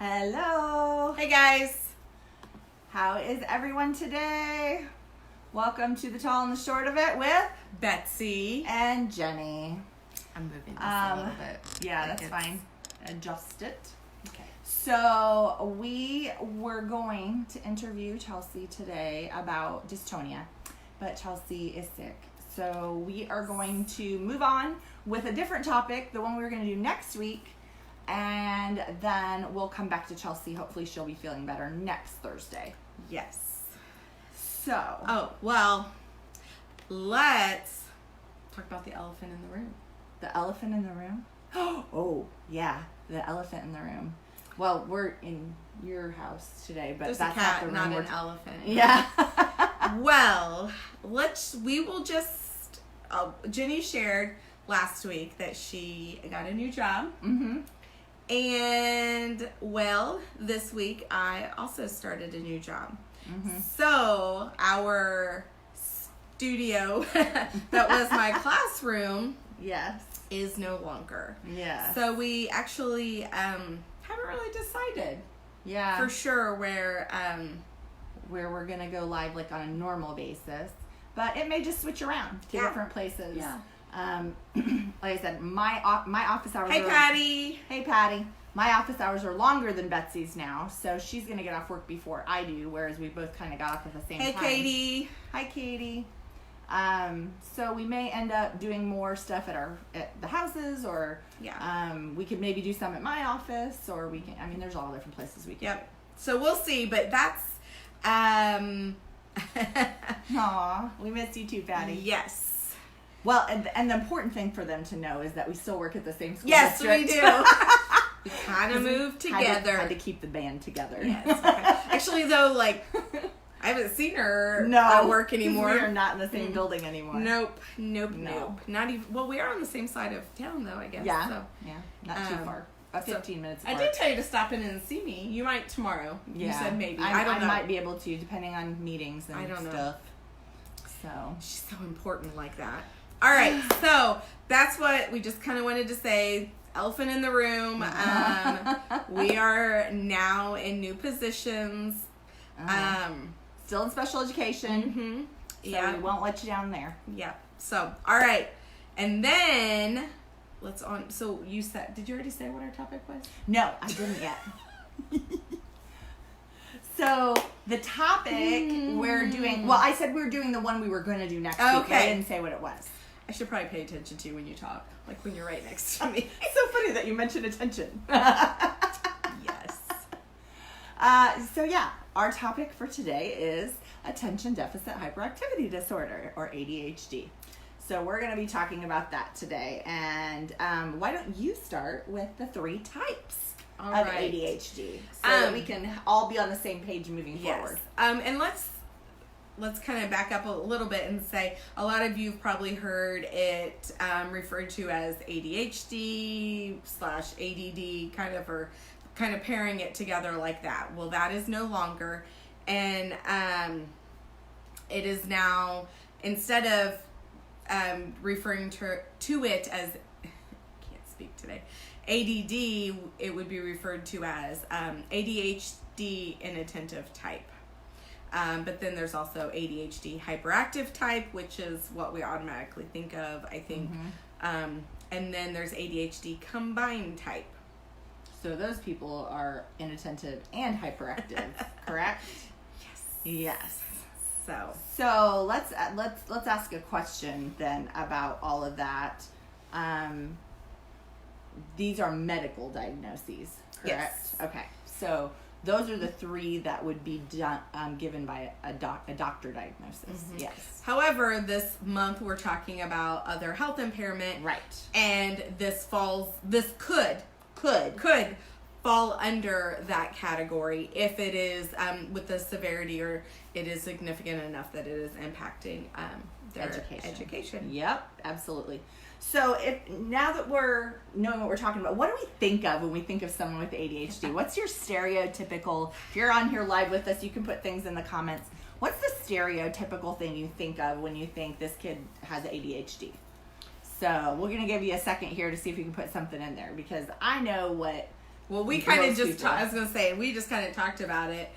Hello. Hey guys. How is everyone today? Welcome to the tall and the short of it with Betsy and Jenny. I'm moving this a little bit. Yeah, that's fine. Adjust it. Okay. So we were going to interview Chelsea today about dystonia, but Chelsea is sick. So we are going to move on with a different topic, the one we were going to do next week, and then we'll come back to Chelsea. Hopefully she'll be feeling better next Thursday. Yes. So. Let's talk about the elephant in the room. The elephant in the room? Oh, yeah, the elephant in the room. Well, we're in your house today, but There's that's a cat, not the not room. an elephant. Yeah. Well, Jenny shared last week that she got a new job. Mm-hmm. And, this week I also started a new job. Mm-hmm. So, our studio that was my classroom Yes. is no longer. Yes. So, we actually haven't really decided Yeah. for sure where we're going to go live like on a normal basis. But it may just switch around to different places. Yeah. Like I said, my office hours Hey, are... Patty. Hey, Patty. My office hours are longer than Betsy's now, so she's going to get off work before I do, whereas we both kind of got off at the same Hey, time. Katie. Hi, Katie. So we may end up doing more stuff at the houses, or we could maybe do some at my office, or we can. I mean, there's all different places we can. Yep. So we'll see, but that's Aw, we miss you too, Patty. yes. Well, and the important thing for them to know is that we still work at the same school Yes, district. we do. We kind of moved together. Had to keep the band together. Yes. Okay. Actually, though, I haven't seen her No, at work anymore. We are not in the same building anymore. Nope. No. Not even. Well, we are on the same side of town, though, I guess. Yeah. So. Yeah. Not too far. About 15 minutes I apart. did tell you to stop in and see me. You might tomorrow. Yeah. You said maybe. I don't know. I might be able to, depending on meetings and I don't know. stuff. So. She's so important like that. All right. So that's what we just kind of wanted to say. Elephant in the room. We are now in new positions. Still in special education. Mm-hmm. So we won't let you down there. Yeah. So, all right. And then so you said, did you already say what our topic was? No, I didn't yet. So the topic we're doing, I said we were doing the one we were going to do next week. But I didn't say what it was. I should probably pay attention to you when you talk, like when you're right next to me. It's so funny that you mentioned attention. Yes. Our topic for today is attention deficit hyperactivity disorder, or ADHD. So we're going to be talking about that today. And why don't you start with the 3 types of ADHD, so that we can all be on the same page moving forward. And let's kind of back up a little bit and say a lot of you've probably heard it referred to as ADHD/ADD, or kind of pairing it together like that. Well, that is no longer, and it is now, instead of referring to it as, can't speak today, ADD, it would be referred to as ADHD inattentive type. But then there's also ADHD hyperactive type, which is what we automatically think of, I think. Mm-hmm. And then there's ADHD combined type. So those people are inattentive and hyperactive, correct? Yes. So let's ask a question then about all of that. These are medical diagnoses, correct? Yes. Okay. So those are the 3 that would be given by a doctor diagnosis. Mm-hmm. Yes. However, this month we're talking about other health impairment. Right. And this could fall under that category if it is with the severity, or it is significant enough that it is impacting their education. Yep, absolutely. So now that we're knowing what we're talking about, what do we think of when we think of someone with ADHD? What's your stereotypical, if you're on here live with us, you can put things in the comments. What's the stereotypical thing you think of when you think this kid has ADHD? So we're going to give you a second here to see if you can put something in there, because I know what Well, we kind of just, I I was going to say, we just kind of talked about it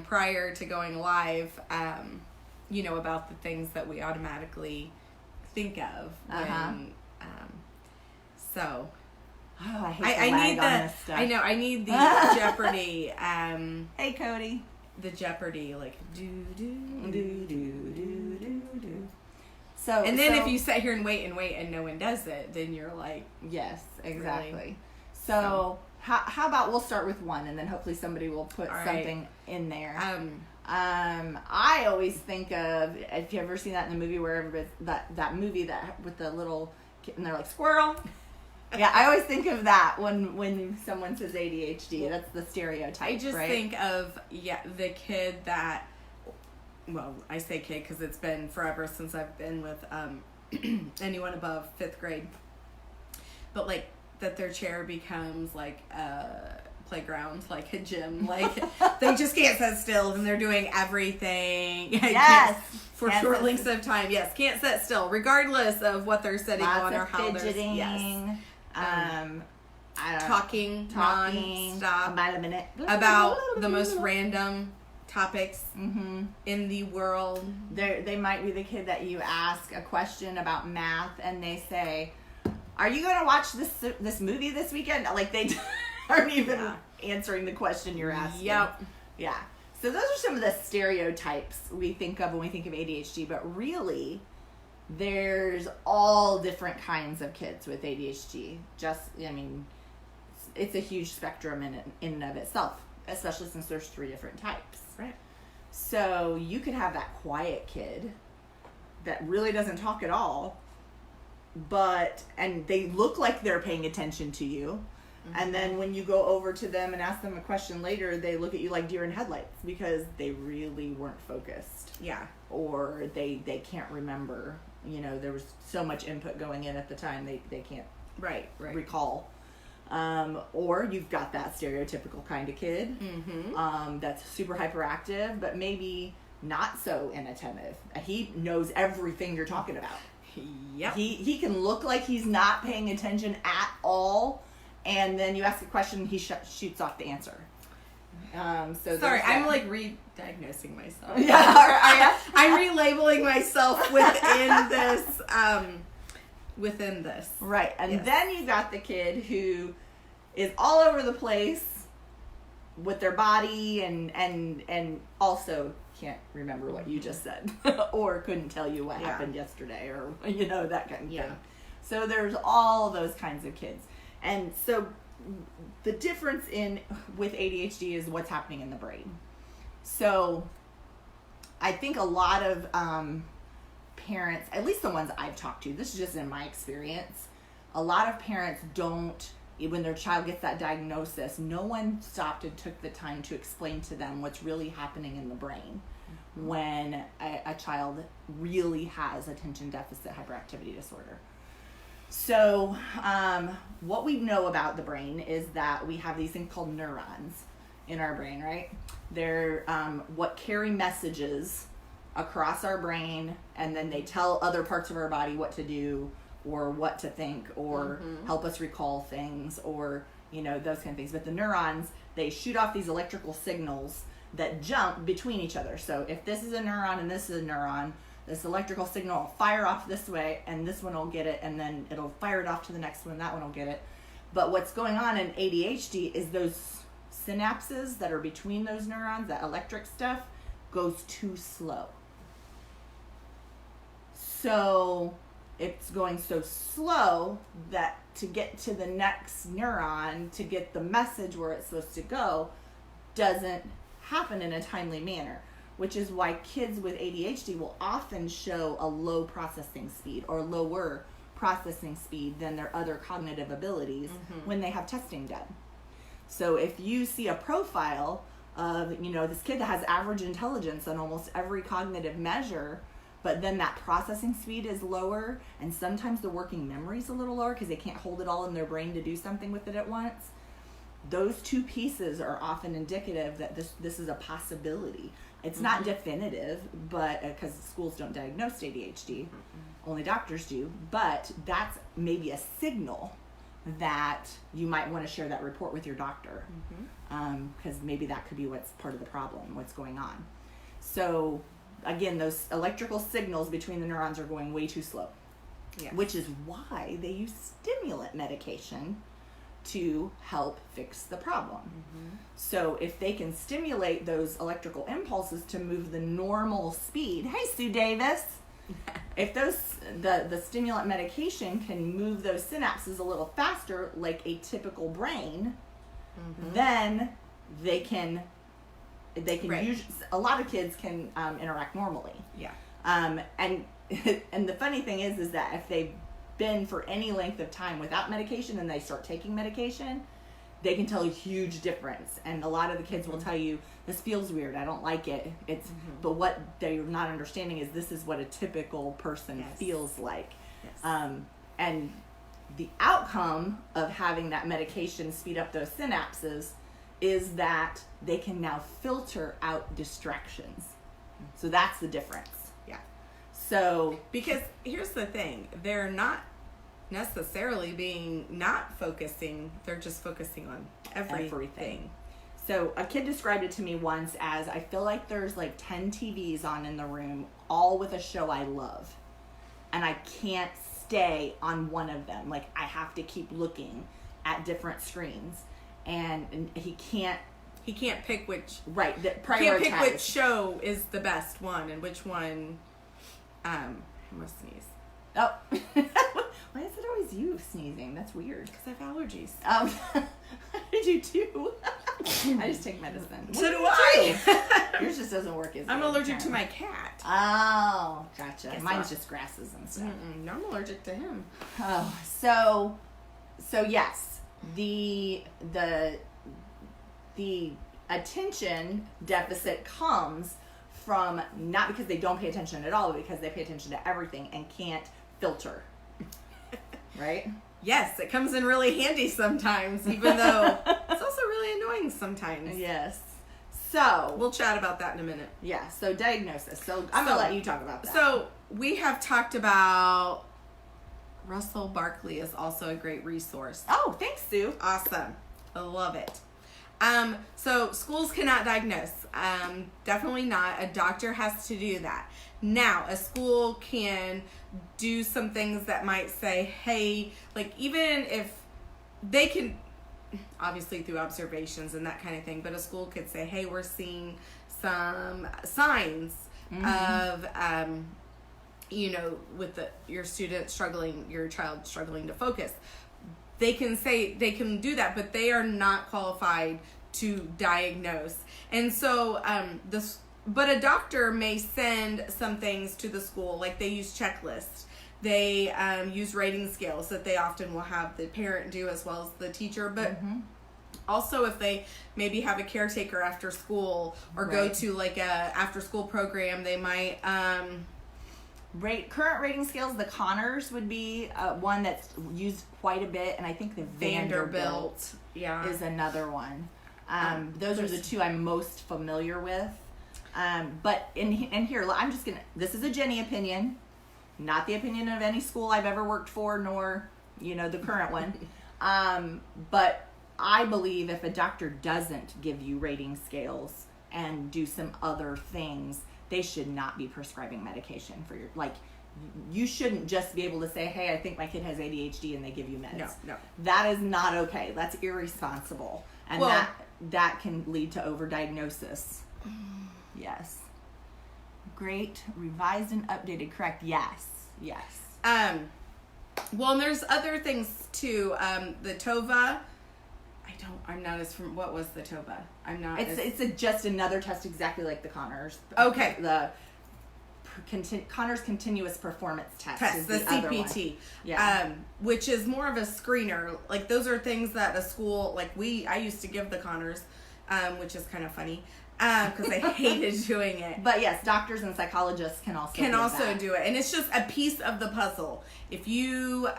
prior to going live, about the things that we automatically think of when, so. Oh, I hate I need on this stuff. I know, I need the Jeopardy. Hey, Cody. The Jeopardy, like, do. So, and then if you sit here and wait and no one does it, then you're like, yes, exactly. Really? So how about we'll start with one, and then hopefully somebody will put something in there. I always think of, if you ever seen that in the movie where that movie that with the little kid and they're like squirrel. Yeah, I always think of that when someone says ADHD. That's the stereotype. I just think of the kid that. Well, I say kid because it's been forever since I've been with anyone above 5th grade. But like that their chair becomes like a playground, like a gym. Like they just can't sit still and they're doing everything. Yes. For short lengths of time. Yes, can't sit still regardless of what they're sitting on or how fidgeting, they're talking non-stop about a minute about the most random topics in the world. They might be the kid that you ask a question about math and they say, "Are you going to watch this movie this weekend?" Like they aren't even answering the question you're asking. Yep. Yeah. So those are some of the stereotypes we think of when we think of ADHD, but really there's all different kinds of kids with ADHD. It's a huge spectrum in and of itself, especially since there's 3 different types. Right. So you could have that quiet kid that really doesn't talk at all, and they look like they're paying attention to you. And then when you go over to them and ask them a question later, they look at you like deer in headlights because they really weren't focused. Yeah. Or they can't remember. There was so much input going in at the time they can't recall. Or you've got that stereotypical kind of kid that's super hyperactive, but maybe not so inattentive. He knows everything you're talking about. Yep. He can look like he's not paying attention at all, and then you ask a question, he shoots off the answer. Sorry, I'm like re-diagnosing myself. Yeah, are you? I'm relabeling myself within this. Right, and then you got the kid who is all over the place with their body and also can't remember what you just said or couldn't tell you what happened yesterday or that kind of thing. So there's all those kinds of kids. And so the difference with ADHD is what's happening in the brain. So I think a lot of parents, at least the ones I've talked to, this is just in my experience, a lot of parents don't, when their child gets that diagnosis, no one stopped and took the time to explain to them what's really happening in the brain when a child really has attention deficit hyperactivity disorder. So what we know about the brain is that we have these things called neurons in our brain, right? They're what carry messages across our brain, and then they tell other parts of our body what to do or what to think or help us recall things or, those kind of things. But the neurons, they shoot off these electrical signals that jump between each other. So if this is a neuron and this is a neuron, this electrical signal will fire off this way and this one will get it, and then it'll fire it off to the next one, that one will get it. But what's going on in ADHD is those synapses that are between those neurons, that electric stuff, goes too slow. So it's going so slow that to get to the next neuron, to get the message where it's supposed to go, doesn't happen in a timely manner, which is why kids with ADHD will often show a low processing speed or lower processing speed than their other cognitive abilities when they have testing done. So if you see a profile of, this kid that has average intelligence on almost every cognitive measure, but then that processing speed is lower, and sometimes the working memory is a little lower because they can't hold it all in their brain to do something with it at once. Those two pieces are often indicative that this is a possibility. It's not definitive, but because schools don't diagnose ADHD, only doctors do, but that's maybe a signal that you might want to share that report with your doctor, because maybe that could be what's part of the problem, what's going on. So again, those electrical signals between the neurons are going way too slow, which is why they use stimulant medication to help fix the problem. So if they can stimulate those electrical impulses to move the normal speed, hey Sue Davis, if the stimulant medication can move those synapses a little faster, like a typical brain, then they can use, a lot of kids can interact normally. And the funny thing is that if they've been for any length of time without medication and they start taking medication, they can tell a huge difference. And a lot of the kids will tell you, this feels weird, I don't like it. It's but what they're not understanding is this is what a typical person feels like. And the outcome of having that medication speed up those synapses is that they can now filter out distractions. So that's the difference. So because here's the thing, they're not necessarily not focusing, they're just focusing on everything. So a kid described it to me once as, I feel like there's like 10 TVs on in the room, all with a show I love, and I can't stay on one of them. Like, I have to keep looking at different screens, and he can't pick which prioritize. Can't pick which show is the best one and which one. I must sneeze. Oh. Why is it always you sneezing? That's weird. Because I have allergies. I do too. I just take medicine. So do I. Yours just doesn't work as I'm good, allergic to my cat. Oh, gotcha. Guess Mine's what? just grasses and stuff. No, I'm allergic to him. Oh, so yes, the attention deficit comes from not because they don't pay attention at all, but because they pay attention to everything and can't filter. Right? Yes, it comes in really handy sometimes, even though it's also really annoying sometimes. Yes. So we'll chat about that in a minute. Yeah, so diagnosis. So I'm going to let you talk about that. So we have talked about Russell Barkley is also a great resource. Oh, thanks, Sue. Awesome. I love it. So schools cannot diagnose. Definitely not. A doctor has to do that. Now, a school can do some things that might say, hey, like even if they can, obviously through observations and that kind of thing, but a school could say, hey, we're seeing some signs of, with your student struggling, your child struggling to focus. They can do that, but they are not qualified to diagnose. And so but a doctor may send some things to the school, like they use checklists. They use rating scales that they often will have the parent do as well as the teacher. But also if they maybe have a caretaker after school or go to like a after school program, they might... current rating scales, the Connors would be one that's used quite a bit, and I think the Vanderbilt is another one. Those are the two I'm most familiar with. But in here, I'm just gonna. This is a Jenny opinion, not the opinion of any school I've ever worked for, nor the current one. But I believe if a doctor doesn't give you rating scales and do some other things, they should not be prescribing medication for your, you shouldn't just be able to say, hey, I think my kid has ADHD, and they give you meds. No. That is not okay. That's irresponsible. And that can lead to overdiagnosis. Yes. Great. Revised and updated. Correct. Yes. Well, and there's other things too. The TOVA. I'm not as from. What was the TOVA? I'm not. It's just another test exactly like the Connors. Okay. The Connors Continuous Performance Test. The CPT. Yeah. Which is more of a screener. Like those are things that a school I used to give the Connors, which is kind of funny. Because I hated doing it. But yes, doctors and psychologists can also do it. And it's just a piece of the puzzle. If you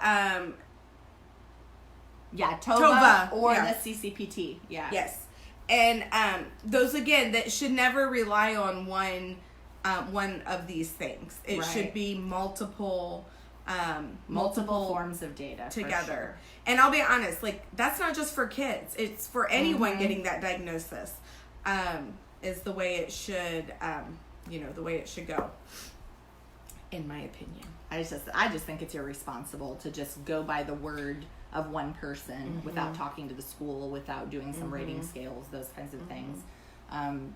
TOVA or the CCPT. Yeah. Yes. And those again, that should never rely on one of these things. It should be multiple multiple forms of data together. Sure. And I'll be honest, like, that's not just for kids. It's for anyone getting that diagnosis. Is the way it should, the way it should go, in my opinion. I just think it's irresponsible to just go by the word of one person without talking to the school, without doing some rating scales, those kinds of things.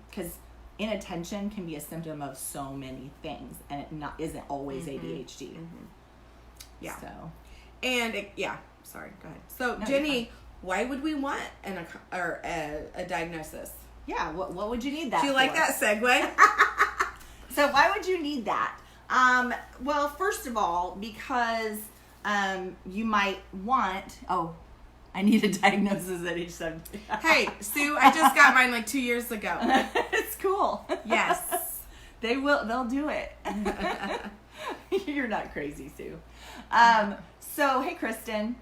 Because inattention can be a symptom of so many things, and it isn't always ADHD. Yeah. So, and sorry, go ahead. So, no, Jenny, why would we want a diagnosis? Yeah, what would you need that for? Do you like that segue? So why would you need that? Well, first of all, because you might want... Oh, I need a diagnosis at age 17. Hey, Sue, I just got mine like 2 years ago. It's cool. Yes. They'll do it. You're not crazy, Sue. So, hey, Kristen.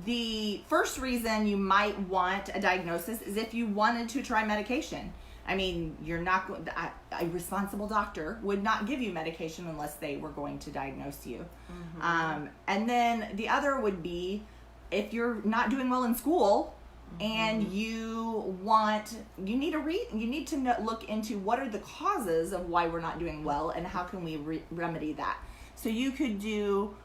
The first reason you might want a diagnosis is if you wanted to try medication. I mean, you're not going. A responsible doctor would not give you medication unless they were going to diagnose you. And then the other would be if you're not doing well in school and you need to look into what are the causes of why we're not doing well and how can we remedy that. So you could do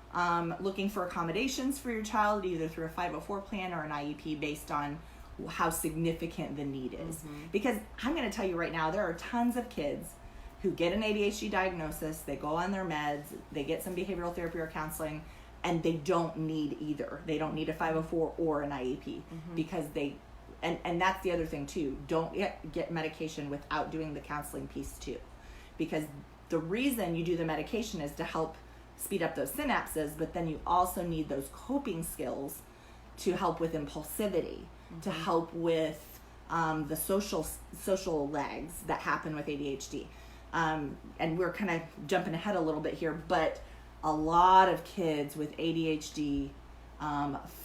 looking for accommodations for your child, either through a 504 plan or an IEP based on how significant the need is. Because I'm going to tell you right now, there are tons of kids who get an ADHD diagnosis, they go on their meds, they get some behavioral therapy or counseling, and they don't need either. They don't need a 504 or an IEP because and that's the other thing too. Don't get medication without doing the counseling piece too. Because the reason you do the medication is to help speed up those synapses, but then you also need those coping skills to help with impulsivity, to help with the social lags that happen with ADHD. And we're kind of jumping ahead a little bit here, but a lot of kids with ADHD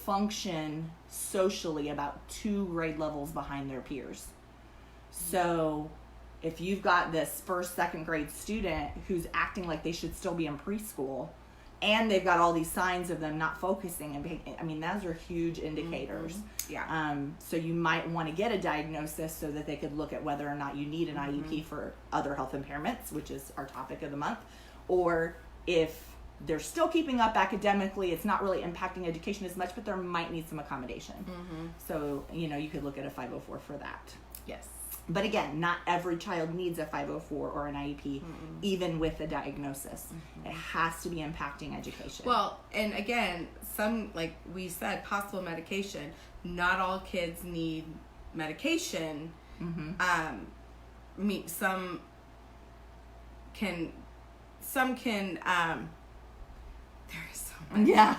function socially about 2 grade levels behind their peers. So if you've got this first, second grade student who's acting like they should still be in preschool, and they've got all these signs of them not focusing, and those are huge indicators. Yeah. So you might want to get a diagnosis so that they could look at whether or not you need an IEP for other health impairments, which is our topic of the month, or if they're still keeping up academically, it's not really impacting education as much, but there might need some accommodation. So, you could look at a 504 for that. Yes. But again, not every child needs a 504 or an IEP, even with a diagnosis. It has to be impacting education. Well, and again, some, like we said, possible medication. Not all kids need medication. Some can there is so much. Yeah.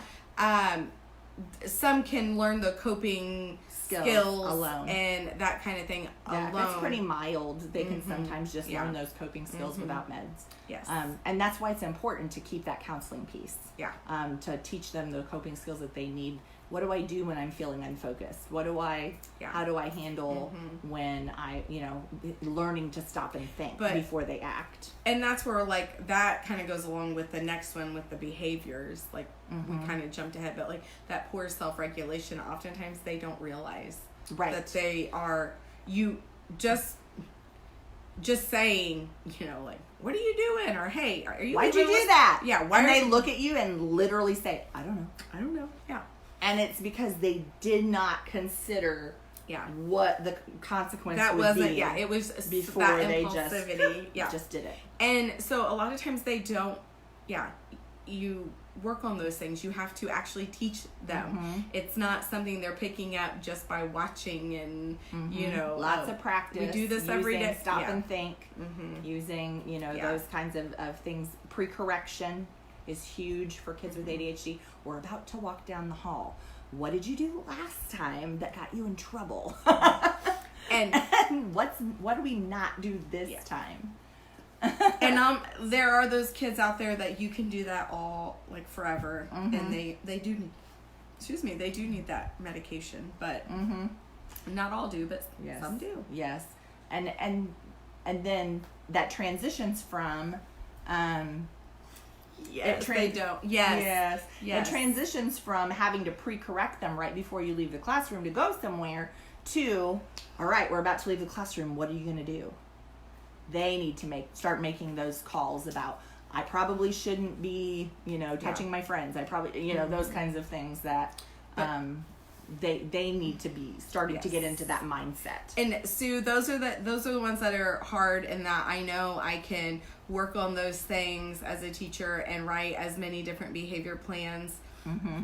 Some can learn the coping skills alone and that kind of thing alone. It's pretty mild. They can sometimes just learn those coping skills without meds. Yes. And that's why it's important to keep that counseling piece. Yeah. To teach them the coping skills that they need. What do I do when I'm feeling unfocused? How do I handle when learning to stop and think before they act? And that's where, like, that kind of goes along with the next one with the behaviors. Like, we kind of jumped ahead, but, like, that poor self-regulation, oftentimes they don't realize that they are, just saying, like, what are you doing? Or, hey, are you... Why'd you do that? Yeah. And they look at you and literally say, I don't know. Yeah. And it's because they did not consider what the consequence would be. It was before that they impulsivity. just did it. And so a lot of times they don't, you work on those things. You have to actually teach them. It's not something they're picking up just by watching and, lots of practice. We do this every day. Stop and think. Using, those kinds of things. Pre-correction is huge for kids with ADHD. We're about to walk down the hall. What did you do last time that got you in trouble? and what do we not do this time? And there are those kids out there that you can do that all, like, forever, and they do need that medication, but not all do, but some do. Yes. And then that transitions from Yes, they don't. Yes. It transitions from having to pre-correct them right before you leave the classroom to go somewhere to, all right, we're about to leave the classroom. What are you going to do? They need to start making those calls about, I probably shouldn't be, touching my friends. I probably, those kinds of things that they need to be starting to get into that mindset. And Sue, those are the ones that are hard, and that I know I can work on those things as a teacher and write as many different behavior plans.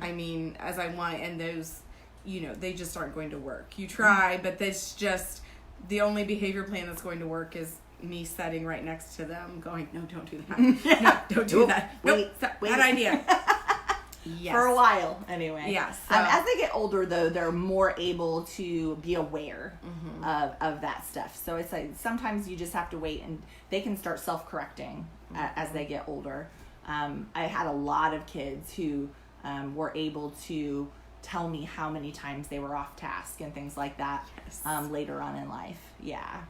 I mean, as I want, and those, they just aren't going to work. You try, but that's just the only behavior plan that's going to work is me sitting right next to them going, no, don't do that. No, don't do that. Wait. Bad idea. Yes. For a while, anyway. Yes. As they get older, though, they're more able to be aware of that stuff. So it's like sometimes you just have to wait, and they can start self-correcting as they get older. I had a lot of kids who were able to tell me how many times they were off task and things like that later on in life. Yeah.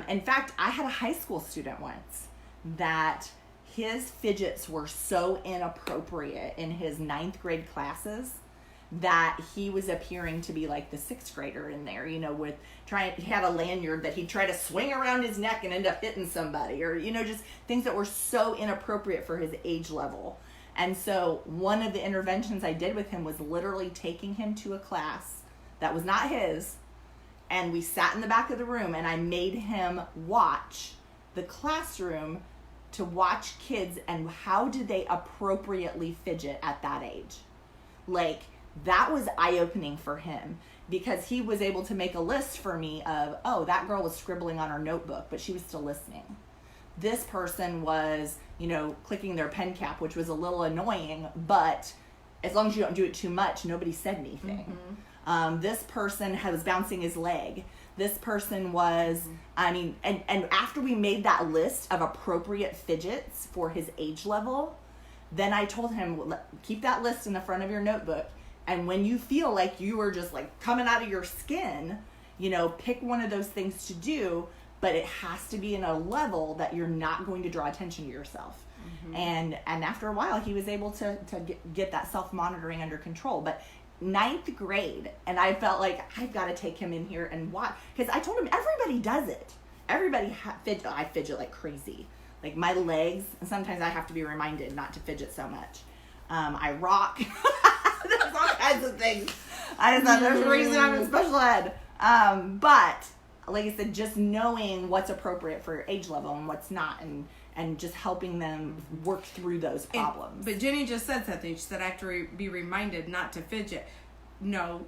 In fact, I had a high school student once that his fidgets were so inappropriate in his 9th grade classes that he was appearing to be like the 6th grader in there, he had a lanyard that he'd try to swing around his neck and end up hitting somebody, or, just things that were so inappropriate for his age level. And so one of the interventions I did with him was literally taking him to a class that was not his, and we sat in the back of the room, and I made him watch the classroom to watch kids and how did they appropriately fidget at that age. Like, that was eye-opening for him, because he was able to make a list for me of, oh, that girl was scribbling on her notebook, but she was still listening. This person was, clicking their pen cap, which was a little annoying, but as long as you don't do it too much, nobody said anything. This person was bouncing his leg. This person was, and after we made that list of appropriate fidgets for his age level, then I told him, keep that list in the front of your notebook. And when you feel like you are just like coming out of your skin, pick one of those things to do, but it has to be in a level that you're not going to draw attention to yourself. And after a while, he was able to get that self-monitoring under control. But 9th grade, and I felt like I've got to take him in here and watch, because I told him everybody does it. Everybody I fidget like crazy, like my legs, and sometimes I have to be reminded not to fidget so much. I rock. There's all kinds of things. I just thought there's a reason I'm in special ed. But like I said, just knowing what's appropriate for your age level and what's not, and just helping them work through those problems. But Jenny just said something. She said I have to be reminded not to fidget. No,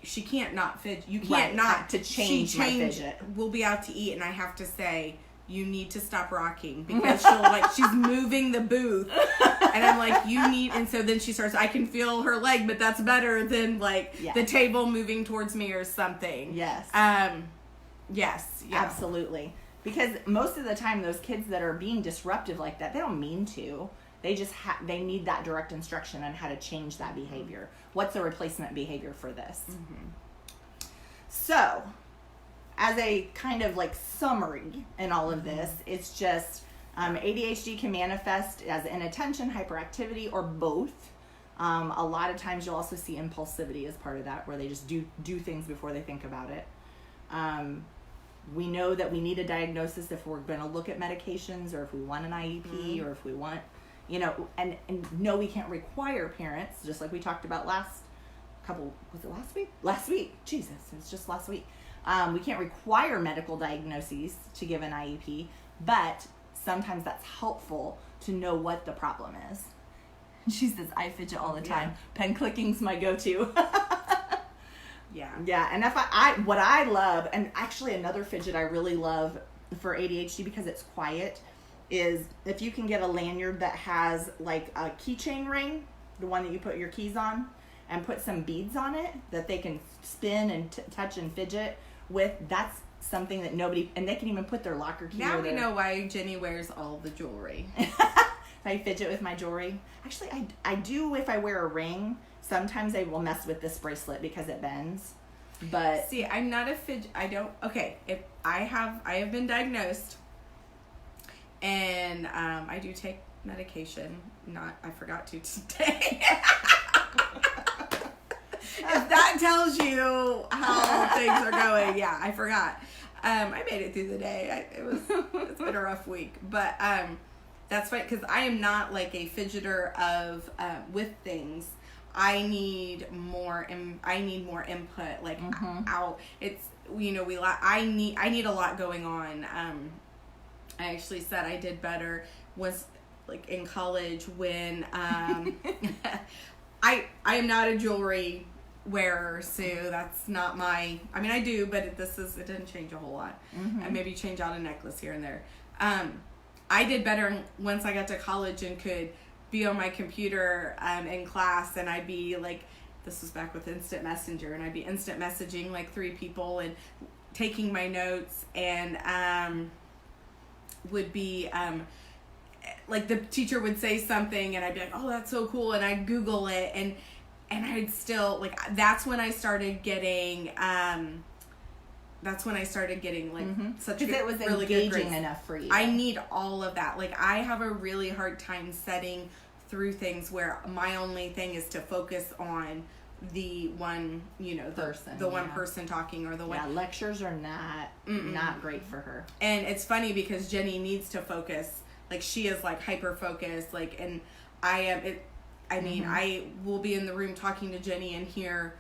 she can't not fidget. You can't not to change my fidget. We'll be out to eat, and I have to say, you need to stop rocking, because she'll she's moving the booth, and I'm like, you need. And so then she starts. I can feel her leg, but that's better than the table moving towards me or something. Yes. Yes. Yeah. Absolutely. Because most of the time, those kids that are being disruptive like that, they don't mean to. They just they need that direct instruction on how to change that behavior. What's the replacement behavior for this? So, as a kind of summary in all of this, it's just ADHD can manifest as inattention, hyperactivity, or both. A lot of times you'll also see impulsivity as part of that, where they just do things before they think about it. We know that we need a diagnosis if we're going to look at medications, or if we want an IEP, or if we want, and no, we can't require parents, just like we talked about last week? Last week. Jesus, it's just last week. We can't require medical diagnoses to give an IEP, but sometimes that's helpful to know what the problem is. She says, I fidget all the time. Pen clicking's my go-to. Yeah, and what I love, and actually another fidget I really love for ADHD because it's quiet, is if you can get a lanyard that has a keychain ring, the one that you put your keys on, and put some beads on it that they can spin and touch and fidget with. That's something that and they can even put their locker key. Now we know why Jenny wears all the jewelry. I fidget with my jewelry. Actually, I do if I wear a ring. Sometimes I will mess with this bracelet because it bends. But see, I'm not a fidget. If I have been diagnosed, and I do take medication. I forgot to today. If that tells you how things are going, yeah, I forgot. I made it through the day. It's been a rough week, but that's fine because I am not like a fidgeter of with things. I need more input. Like out. It's I need a lot going on. I actually said I did better was like in college when I am not a jewelry wearer, Sue. That's not my. I mean, I do, but it didn't change a whole lot. I maybe change out a necklace here and there. I did better once I got to college and could be on my computer in class, and I'd be like, this was back with instant messenger, and I'd be instant messaging like 3 people and taking my notes, and would be like the teacher would say something and I'd be like, oh, that's so cool, and I'd Google it, and I'd still like, that's when I started getting like such because it was really engaging enough for you. I need all of that. Like, I have a really hard time setting through things where my only thing is to focus on the one, one person talking, or the one. Yeah, lectures are not great for her. And it's funny because Jenny needs to focus. Like, she is like hyper focused. Like, and I am. I will be in the room talking to Jenny and hear.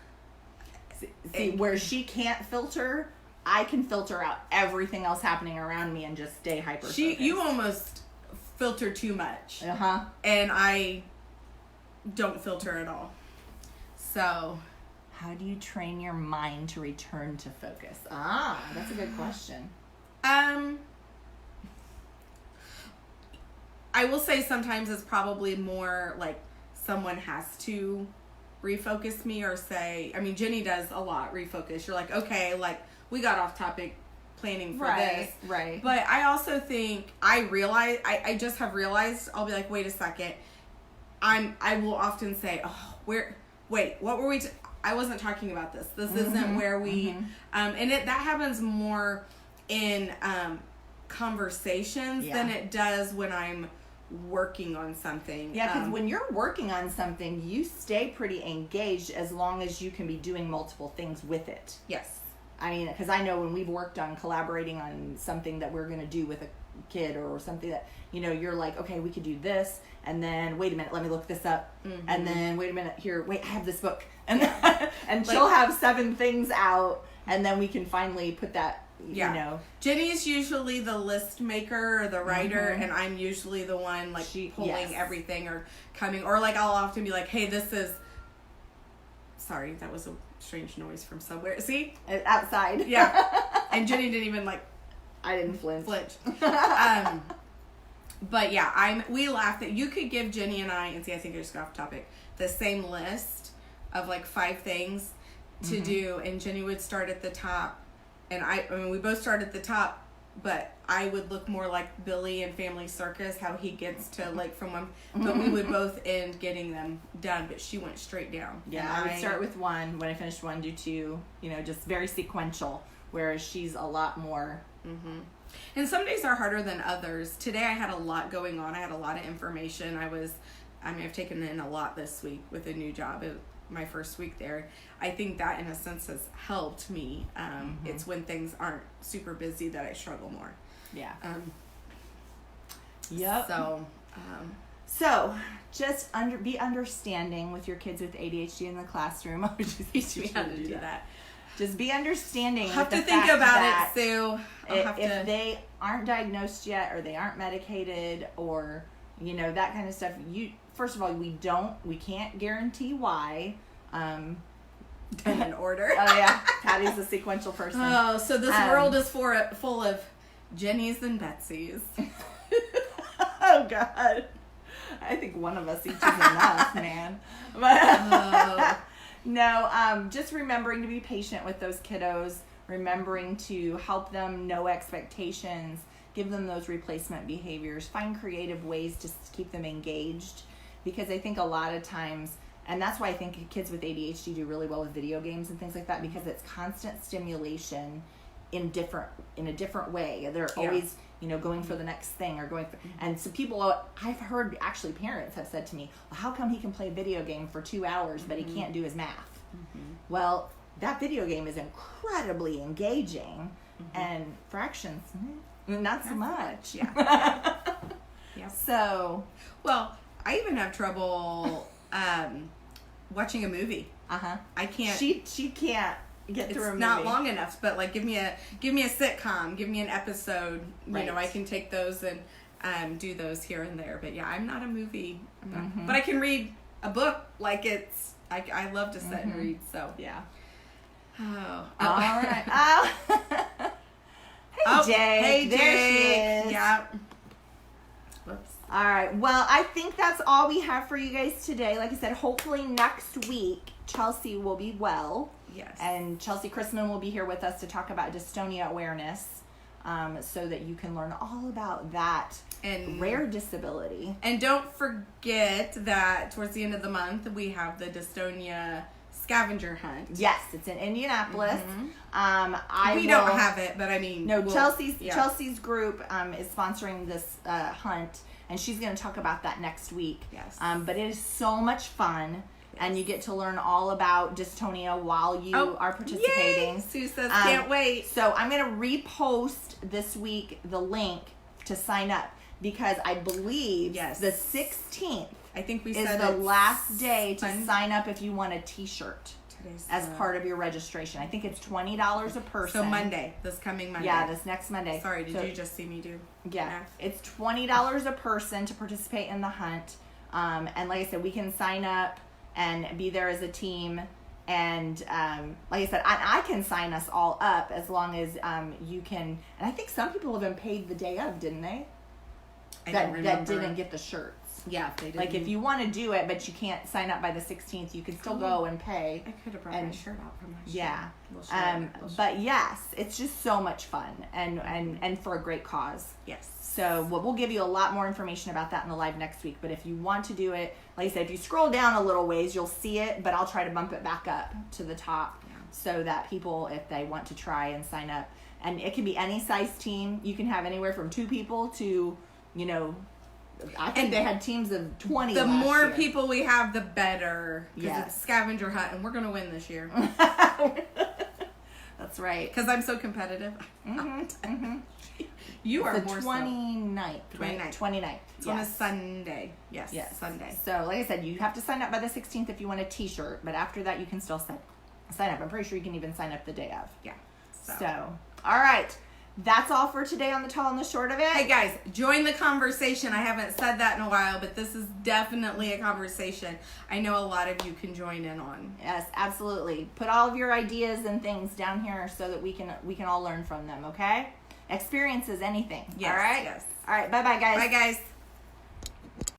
See, where she can't filter, I can filter out everything else happening around me and just stay hyper focused. You almost filter too much. Uh-huh. And I don't filter at all. So, how do you train your mind to return to focus? That's a good question. I will say sometimes it's probably more like someone has to refocus me, or say, I mean, Jenny does a lot, refocus. You're like, okay, like, we got off topic planning for this. Right. But I also think I just have realized, I'll be like, wait a second. I will often say, oh, what were we, I wasn't talking about this. This isn't where we, and that happens more in conversations than it does when I'm working on something. Yeah, because when you're working on something, you stay pretty engaged as long as you can be doing multiple things with it. Yes. I mean, because I know when we've worked on collaborating on something that we're going to do with a kid, or something that, you're like, okay, we could do this, and then, wait a minute, let me look this up, and then, wait a minute, I have this book, and and she'll have 7 things out, and then we can finally put that, Jenny's usually the list maker or the writer, and I'm usually the one, like, pulling everything or coming, or, like, I'll often be like, hey, this is, sorry, that was a strange noise from somewhere. See? Outside. Yeah. And Jenny didn't even, like, I didn't flinch. But yeah, we laughed at, you could give Jenny and I think I just got off topic, the same list of like 5 things to do, and Jenny would start at the top, and I mean, we both start at the top, but I would look more like Billy in Family Circus, how he gets to like from one, but we would both end getting them done, but she went straight down. Yeah, I would start with 1, when I finished 1, do 2, just very sequential, whereas she's a lot more. And some days are harder than others. Today I had a lot going on. I had a lot of information. I've taken in a lot this week with a new job. My first week there. I think that in a sense has helped me. It's when things aren't super busy that I struggle more. Yeah. Yep. So just be understanding with your kids with ADHD in the classroom. I was just teach me how to do that. Just be understanding. I'll have to think about it, Sue. If they aren't diagnosed yet, or they aren't medicated, or that kind of stuff, first of all, we can't guarantee why. In order. Oh yeah, Patty's a sequential person. Oh, so this world is full of Jenny's and Betsy's. Oh God, I think one of us each is enough, man. But no, just remembering to be patient with those kiddos. Remembering to help them know expectations, give them those replacement behaviors, find creative ways to keep them engaged, because I think a lot of times, and that's why I think kids with ADHD do really well with video games and things like that, because it's constant stimulation, in a different way. They're always, going for the next thing or going for, and so I've heard actually parents have said to me, well, how come he can play a video game for 2 hours, but he can't do his math? Well, that video game is incredibly engaging, and fractions, not so much. Yeah. So, well, I even have trouble watching a movie. I can't. She can't get through a movie. It's not long enough, but like give me a sitcom, give me an episode. Right. I can take those and do those here and there. But yeah, I'm not a movie. But I can read a book like it's. I love to sit and read. So yeah. Oh. All right. Oh. Hey, Jake. Hey, there Jake. she is. Yeah. Whoops. All right. Well, I think that's all we have for you guys today. Like I said, hopefully next week Chelsea will be well. Yes. And Chelsea Chrisman will be here with us to talk about dystonia awareness, so that you can learn all about that and rare disability. And don't forget that towards the end of the month we have the dystonia scavenger hunt. Yes, it's in Indianapolis. We don't have it, but I mean, Chelsea's group is sponsoring this hunt, and she's going to talk about that next week. Yes. But it is so much fun. And you get to learn all about dystonia while you are participating. Yay! Sue says, can't wait. So I'm going to repost this week the link to sign up, because I believe the 16th I think we is said the last day to sign up if you want a t-shirt as part of your registration. I think it's $20 a person. So Monday, this coming Monday. Yeah, this next Monday. Sorry, did you just see me do math? It's $20 a person to participate in the hunt. And like I said, we can sign up and be there as a team, and like I said, I can sign us all up as long as you can. And I think some people even paid the day of, didn't they? That didn't get the shirts. Yeah, they did. Like if you want to do it, but you can't sign up by the 16th, you can still go and pay. I could have brought my shirt out from my shirt. Yeah. But yes, it's just so much fun and for a great cause. Yes. So we'll give you a lot more information about that in the live next week. But if you want to do it, like I said, if you scroll down a little ways, you'll see it. But I'll try to bump it back up to the top so that people, if they want to try and sign up, and it can be any size team. You can have anywhere from 2 people to, I think they had teams of 20. The more year. people we have, the better. Because it's scavenger hunt, and we're going to win this year. That's right. Because I'm so competitive. You are more 29th. 29th. It's on a Sunday. Yes. Sunday. So, like I said, you have to sign up by the 16th if you want a t-shirt. But after that, you can still sign up. I'm pretty sure you can even sign up the day of. Yeah. So all right. That's all for today on the tall and the short of it. Hey guys, join the conversation. I haven't said that in a while, but this is definitely a conversation I know a lot of you can join in on. Yes, absolutely. Put all of your ideas and things down here so that we can all learn from them, okay? Experience is anything. Yes, all right? Yes. All right, bye-bye, guys. Bye, guys.